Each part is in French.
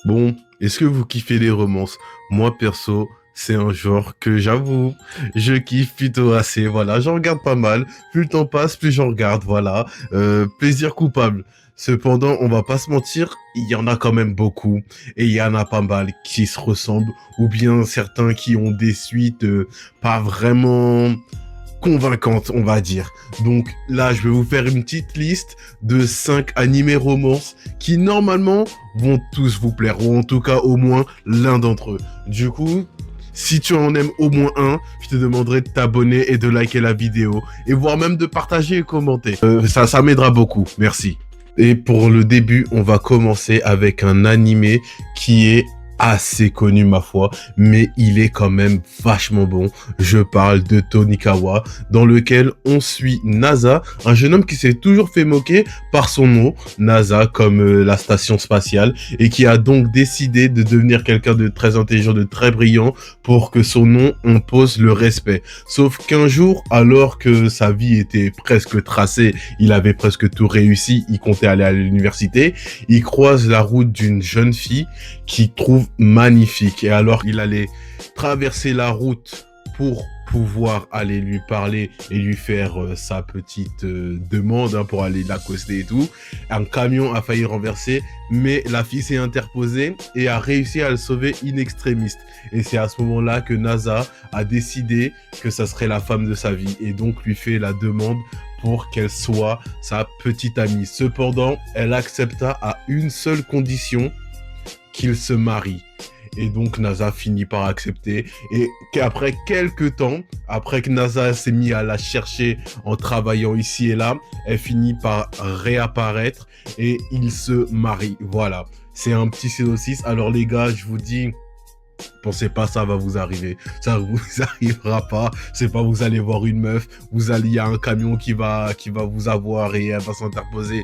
Bon, est-ce que vous kiffez les romances? Moi, perso, c'est un genre que j'avoue, je kiffe plutôt assez. Voilà, j'en regarde pas mal. Plus le temps passe, plus j'en regarde. Voilà, plaisir coupable. Cependant, on va pas se mentir, il y en a quand même beaucoup et il y en a pas mal qui se ressemblent ou bien certains qui ont des suites pas vraiment convaincante, on va dire. Donc là, je vais vous faire une petite liste de 5 animés romances qui normalement vont tous vous plaire, ou en tout cas au moins l'un d'entre eux. Du coup, si tu en aimes au moins un, je te demanderai de t'abonner et de liker la vidéo, et voire même de partager et commenter. Ça m'aidera beaucoup, merci. Et pour le début, on va commencer avec un animé qui est assez connu ma foi, mais il est quand même vachement bon. Je parle de Tonikawa, dans lequel on suit NASA, un jeune homme qui s'est toujours fait moquer par son nom, NASA comme la station spatiale, et qui a donc décidé de devenir quelqu'un de très intelligent, de très brillant, pour que son nom impose le respect. Sauf qu'un jour, alors que sa vie était presque tracée, il avait presque tout réussi, il comptait aller à l'université, il croise la route d'une jeune fille qu'il trouve magnifique. Et alors il allait traverser la route pour pouvoir aller lui parler et lui faire sa petite demande pour aller l'accoster et tout. Un camion a failli renverser, mais la fille s'est interposée et a réussi à le sauver in extremis. Et c'est à ce moment-là que NASA a décidé que ça serait la femme de sa vie et donc lui fait la demande pour qu'elle soit sa petite amie. Cependant, elle accepta à une seule condition, qu'il se marie. Et donc NASA finit par accepter. Et qu'après quelques temps, après que NASA s'est mis à la chercher en travaillant ici et là, elle finit par réapparaître et ils se marient. Voilà. C'est un petit synopsis. Alors les gars, je vous dis, pensez pas ça va vous arriver, ça vous arrivera pas, c'est pas vous allez voir une meuf, il y a un camion qui va vous avoir et elle va s'interposer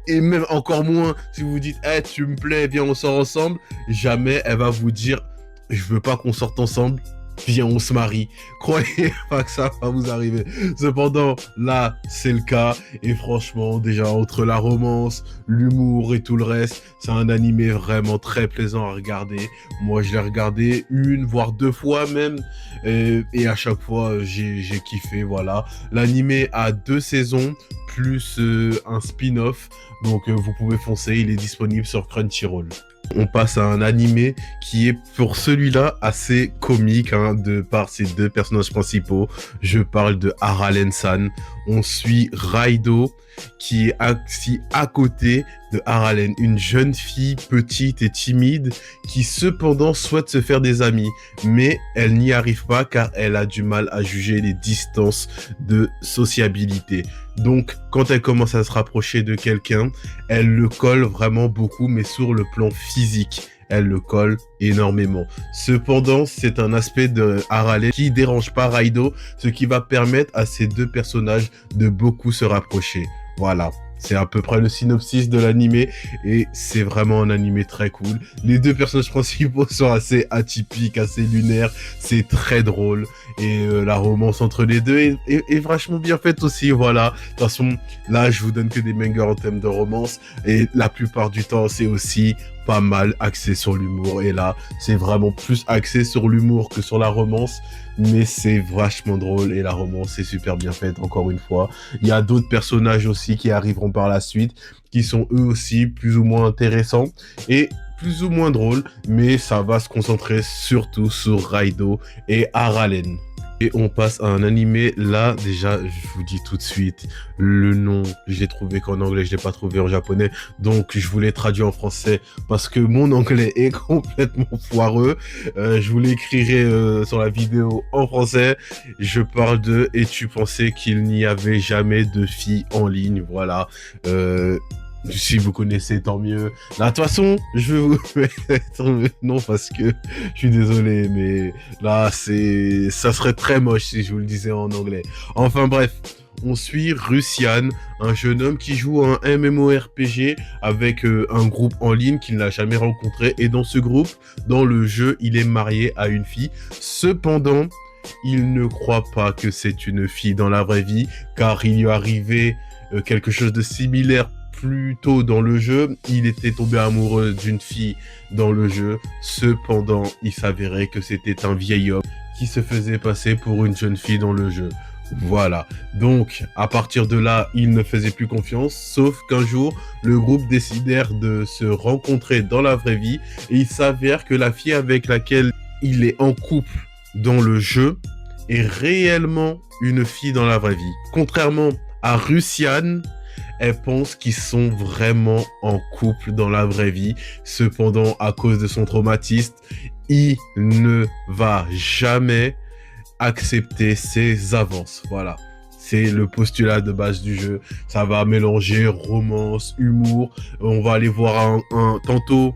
et même encore moins si vous dites hey, tu me plais, viens on sort ensemble, jamais elle va vous dire je veux pas qu'on sorte ensemble, viens on se marie. Croyez pas que ça va vous arriver. Cependant là c'est le cas et franchement déjà entre la romance, l'humour et tout le reste, c'est un animé vraiment très plaisant à regarder. Moi je l'ai regardé une voire deux fois même et à chaque fois j'ai kiffé. Voilà, l'animé a 2 saisons plus un spin-off, donc vous pouvez foncer, il est disponible sur Crunchyroll. On passe à un animé qui est pour celui-là assez comique hein, de par ses deux personnages principaux. Je parle de Haralen-san. On suit Raido qui est assis à côté de Haralen, une jeune fille petite et timide qui cependant souhaite se faire des amis, mais elle n'y arrive pas car elle a du mal à juger les distances de sociabilité. Donc quand elle commence à se rapprocher de quelqu'un, elle le colle vraiment beaucoup, mais sur le plan physique. Elle le colle énormément. Cependant, c'est un aspect de Harale qui dérange pas Raido, ce qui va permettre à ces deux personnages de beaucoup se rapprocher. Voilà. C'est à peu près le synopsis de l'animé et c'est vraiment un animé très cool. Les deux personnages principaux sont assez atypiques, assez lunaires, c'est très drôle et la romance entre les deux est vachement bien faite aussi, voilà. De toute façon, là je vous donne que des bangers en thème de romance et la plupart du temps c'est aussi pas mal axé sur l'humour et là c'est vraiment plus axé sur l'humour que sur la romance, mais c'est vachement drôle et la romance est super bien faite encore une fois. Il y a d'autres personnages aussi qui arriveront par la suite qui sont eux aussi plus ou moins intéressants et plus ou moins drôles, mais ça va se concentrer surtout sur Raido et Haralen. Et on passe à un animé, là déjà je vous dis tout de suite, le nom je l'ai trouvé qu'en anglais, je l'ai pas trouvé en japonais, donc je vous l'ai traduit en français parce que mon anglais est complètement foireux. Je vous l'écrirai sur la vidéo en français. Je parle de « Et tu pensais qu'il n'y avait jamais de filles en ligne ?» Voilà. Si vous connaissez, tant mieux. Là, de toute façon, je vais vous mettre non parce que je suis désolé, mais là, ça serait très moche si je vous le disais en anglais. Enfin bref, on suit Russian, un jeune homme qui joue un MMORPG avec un groupe en ligne qu'il n'a jamais rencontré. Et dans ce groupe, dans le jeu, il est marié à une fille. Cependant, il ne croit pas que c'est une fille dans la vraie vie, car il lui est arrivé quelque chose de similaire plus tôt dans le jeu, il était tombé amoureux d'une fille dans le jeu. Cependant, il s'avérait que c'était un vieil homme qui se faisait passer pour une jeune fille dans le jeu. Voilà. Donc, à partir de là, il ne faisait plus confiance, sauf qu'un jour, le groupe décidèrent de se rencontrer dans la vraie vie, et il s'avère que la fille avec laquelle il est en couple dans le jeu est réellement une fille dans la vraie vie. Contrairement à Russian, elle pense qu'ils sont vraiment en couple dans la vraie vie. Cependant, à cause de son traumatisme, il ne va jamais accepter ses avances. Voilà. C'est le postulat de base du jeu. Ça va mélanger romance, humour. On va aller voir tantôt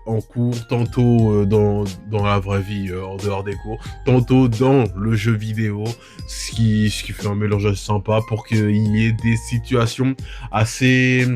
en cours, tantôt dans la vraie vie, en dehors des cours, tantôt dans le jeu vidéo, ce qui fait un mélange sympa pour qu'il y ait des situations assez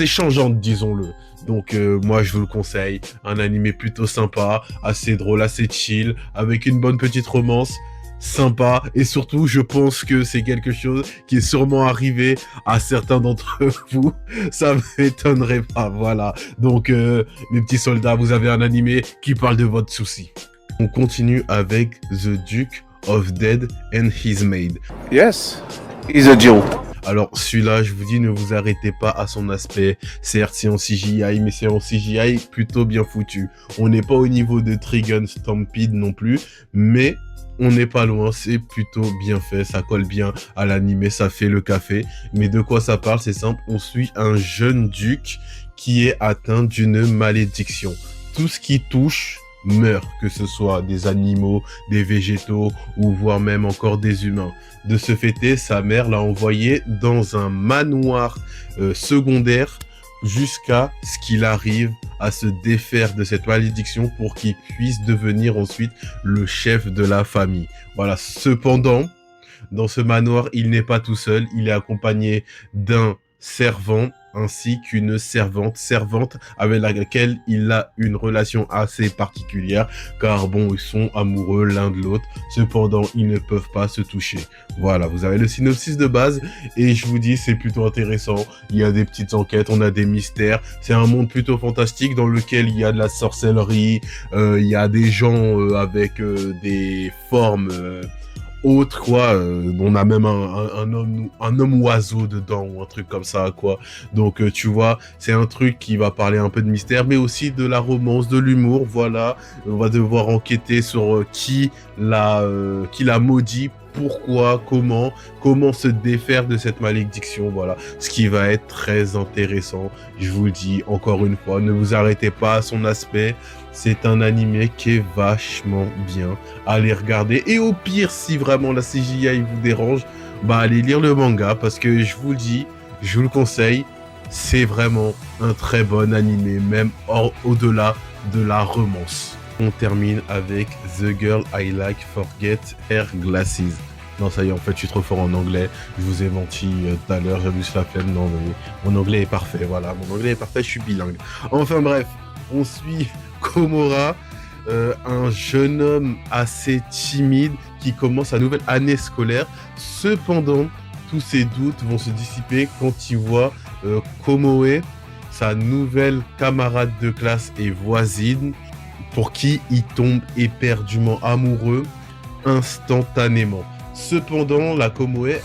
changeantes, disons-le. Donc moi je vous le conseille, un animé plutôt sympa, assez drôle, assez chill, avec une bonne petite romance, sympa, et surtout je pense que c'est quelque chose qui est sûrement arrivé à certains d'entre vous, ça m'étonnerait pas, voilà. Donc mes petits soldats, vous avez un animé qui parle de votre souci. On continue avec The Duke of Dead and His Maid. Yes, he's a Jew. Alors celui-là, je vous dis, ne vous arrêtez pas à son aspect. Certes, c'est en CGI, mais c'est en CGI plutôt bien foutu. On n'est pas au niveau de Trigun Stampede non plus, mais on n'est pas loin, c'est plutôt bien fait, ça colle bien à l'animé, ça fait le café. Mais de quoi ça parle? C'est simple, on suit un jeune duc qui est atteint d'une malédiction. Tout ce qui touche meurt, que ce soit des animaux, des végétaux ou voire même encore des humains. De ce fait, sa mère l'a envoyé dans un manoir secondaire jusqu'à ce qu'il arrive à se défaire de cette malédiction pour qu'il puisse devenir ensuite le chef de la famille. Voilà. Cependant, dans ce manoir, il n'est pas tout seul, il est accompagné d'un servant ainsi qu'une servante avec laquelle il a une relation assez particulière, car bon, ils sont amoureux l'un de l'autre, cependant ils ne peuvent pas se toucher. Voilà, vous avez le synopsis de base, et je vous dis, c'est plutôt intéressant, il y a des petites enquêtes, on a des mystères, c'est un monde plutôt fantastique dans lequel il y a de la sorcellerie, il y a des gens avec des formes autre quoi, on a même un homme oiseau dedans ou un truc comme ça quoi. Donc tu vois, c'est un truc qui va parler un peu de mystère, mais aussi de la romance, de l'humour. Voilà, on va devoir enquêter sur qui l'a maudit, pourquoi, comment se défaire de cette malédiction. Voilà, ce qui va être très intéressant. Je vous le dis encore une fois, ne vous arrêtez pas à son aspect. C'est un animé qui est vachement bien. Allez regarder. Et au pire, si vraiment la CGI vous dérange, bah allez lire le manga parce que je vous le dis, je vous le conseille. C'est vraiment un très bon animé, même au-delà de la romance. On termine avec The Girl I Like Forget Her Glasses. Non, ça y est, en fait, je suis trop fort en anglais. Je vous ai menti tout à l'heure, j'avais juste la flemme. Non, mais mon anglais est parfait, voilà. Mon anglais est parfait, je suis bilingue. Enfin bref, on suit Komura, un jeune homme assez timide qui commence sa nouvelle année scolaire. Cependant, tous ses doutes vont se dissiper quand il voit Komoe, sa nouvelle camarade de classe et voisine, pour qui il tombe éperdument amoureux instantanément. Cependant, la Komoe,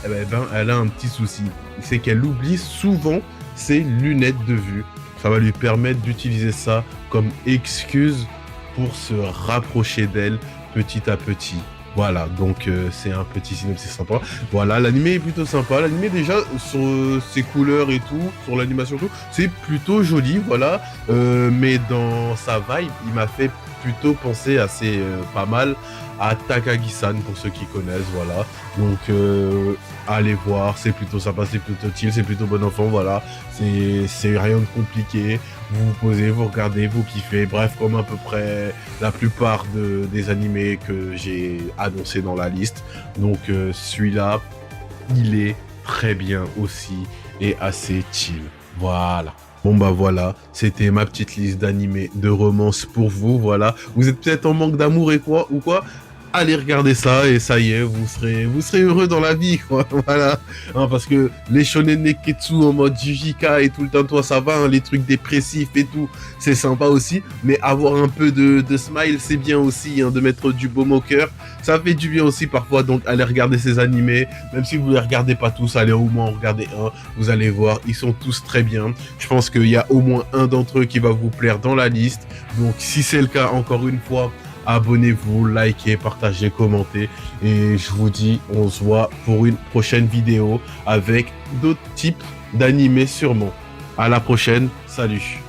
elle a un petit souci. C'est qu'elle oublie souvent ses lunettes de vue. Ça va lui permettre d'utiliser ça comme excuse pour se rapprocher d'elle petit à petit. Voilà, donc c'est un petit synopsis sympa. Voilà, l'animé est plutôt sympa. L'animé déjà, sur ses couleurs et tout, sur l'animation et tout, c'est plutôt joli, voilà. Mais dans sa vibe, il m'a fait plutôt penser assez pas mal à Takagi-san, pour ceux qui connaissent, voilà. Donc, allez voir, c'est plutôt sympa, c'est plutôt chill, c'est plutôt bon enfant, voilà. C'est rien de compliqué. Vous vous posez, vous regardez, vous kiffez. Bref, comme à peu près la plupart des animés que j'ai annoncés dans la liste. Donc, celui-là, il est très bien aussi et assez chill. Voilà. Bon bah voilà, c'était ma petite liste d'animés de romance pour vous, voilà. Vous êtes peut-être en manque d'amour ou quoi, allez regarder ça et ça y est, vous serez heureux dans la vie, quoi. Voilà. Hein, parce que les shonen neketsu en mode Jujika et tout le temps, toi, ça va, hein, les trucs dépressifs et tout, c'est sympa aussi. Mais avoir un peu de smile, c'est bien aussi, hein, de mettre du baume au cœur. Ça fait du bien aussi parfois, donc allez regarder ces animés. Même si vous les regardez pas tous, allez au moins en regarder un. Vous allez voir, ils sont tous très bien. Je pense qu'il y a au moins un d'entre eux qui va vous plaire dans la liste. Donc si c'est le cas, encore une fois, abonnez-vous, likez, partagez, commentez. Et je vous dis, on se voit pour une prochaine vidéo avec d'autres types d'animés sûrement. À la prochaine, salut.